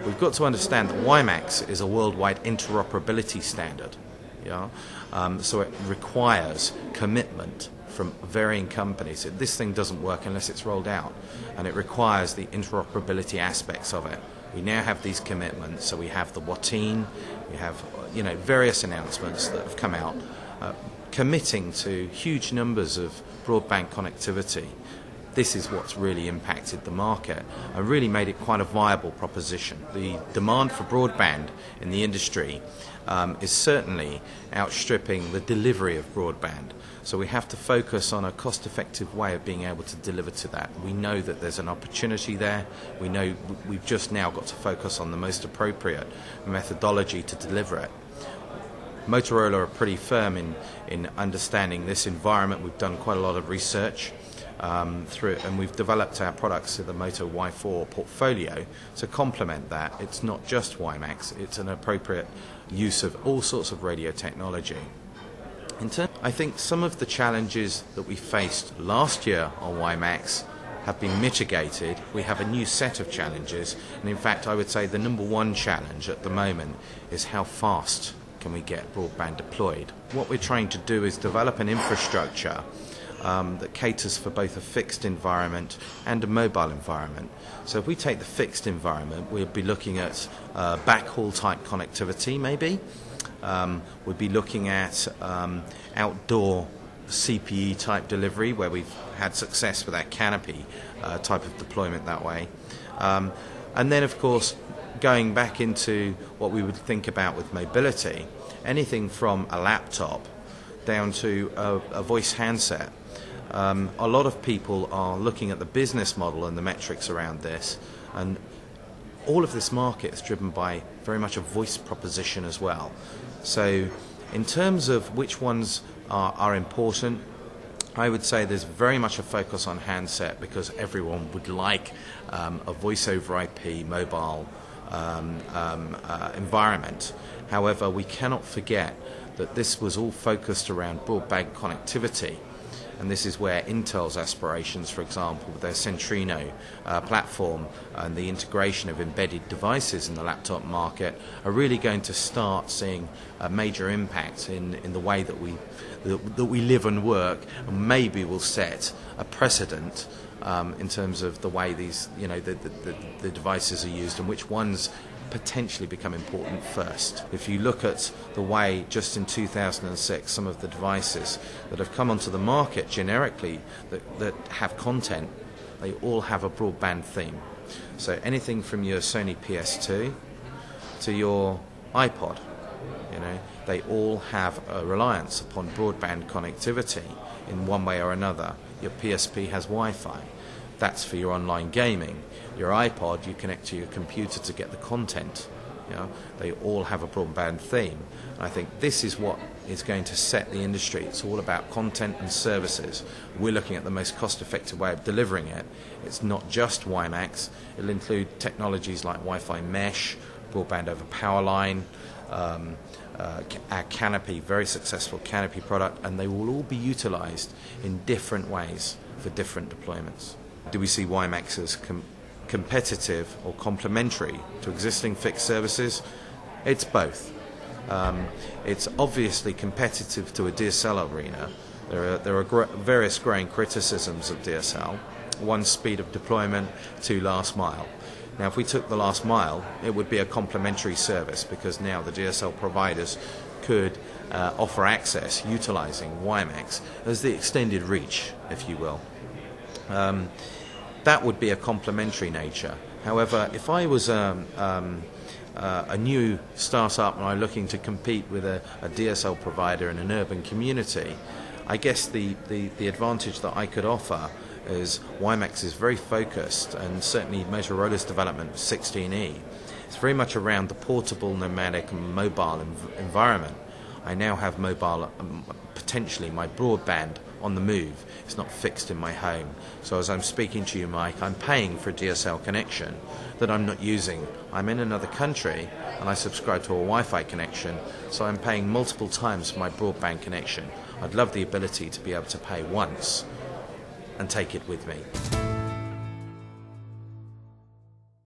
we've got to understand that WiMAX is a worldwide interoperability standard. Yeah? So it requires commitment from varying companies. This thing doesn't work unless it's rolled out, and it requires the interoperability aspects of it. We now have these commitments, so we have the WATIN, we have various announcements that have come out committing to huge numbers of broadband connectivity. This is what's really impacted the market and really made it quite a viable proposition. The demand for broadband in the industry is certainly outstripping the delivery of broadband. So we have to focus on a cost-effective way of being able to deliver to that. We know that there's an opportunity there. We know we've just now got to focus on the most appropriate methodology to deliver it. Motorola are pretty firm in understanding this environment. We've done quite a lot of research through it, and we've developed our products to the Moto Y4 portfolio to complement that. It's not just WiMAX, it's an appropriate use of all sorts of radio technology. I think some of the challenges that we faced last year on WiMAX have been mitigated. We have a new set of challenges, and in fact I would say the number one challenge at the moment is how fast can we get broadband deployed. What we're trying to do is develop an infrastructure that caters for both a fixed environment and a mobile environment. So if we take the fixed environment, we'll be looking at backhaul type connectivity maybe. We'll be looking at outdoor CPE type delivery, where we've had success with our canopy type of deployment that way. And then of course going back into what we would think about with mobility, anything from a laptop down to a voice handset. A lot of people are looking at the business model and the metrics around this, and all of this market is driven by very much a voice proposition as well. So in terms of which ones are important, I would say there's very much a focus on handset because everyone would like a voice over IP mobile environment. However, we cannot forget that this was all focused around broadband connectivity, and this is where Intel's aspirations, for example, with their Centrino platform and the integration of embedded devices in the laptop market, are really going to start seeing a major impact in the way that we live and work, and maybe will set a precedent in terms of the way these, the devices are used and which ones potentially become important first. If you look at the way just in 2006 some of the devices that have come onto the market generically that have content, they all have a broadband theme. So anything from your Sony PS2 to your iPod, they all have a reliance upon broadband connectivity in one way or another. Your PSP has Wi-Fi. That's for your online gaming. Your iPod, you connect to your computer to get the content. They all have a broadband theme. And I think this is what is going to set the industry. It's all about content and services. We're looking at the most cost-effective way of delivering it. It's not just WiMAX. It'll include technologies like Wi-Fi mesh, broadband over power line, our canopy, very successful canopy product, and they will all be utilized in different ways for different deployments. Do we see WiMAX as competitive or complementary to existing fixed services? It's both. It's obviously competitive to a DSL arena. There are various growing criticisms of DSL. One, speed of deployment, two, last mile. Now, if we took the last mile, it would be a complementary service because now the DSL providers could offer access utilizing WiMAX as the extended reach, if you will. That would be a complementary nature. However, if I was a new startup and I'm looking to compete with a DSL provider in an urban community, I guess the advantage that I could offer is WiMAX is very focused, and certainly Motorola's development of 16E, it's very much around the portable, nomadic and mobile environment. I now have mobile, potentially my broadband on the move. It's not fixed in my home. So as I'm speaking to you, Mike, I'm paying for a DSL connection that I'm not using. I'm in another country and I subscribe to a Wi-Fi connection, so I'm paying multiple times for my broadband connection. I'd love the ability to be able to pay once and take it with me.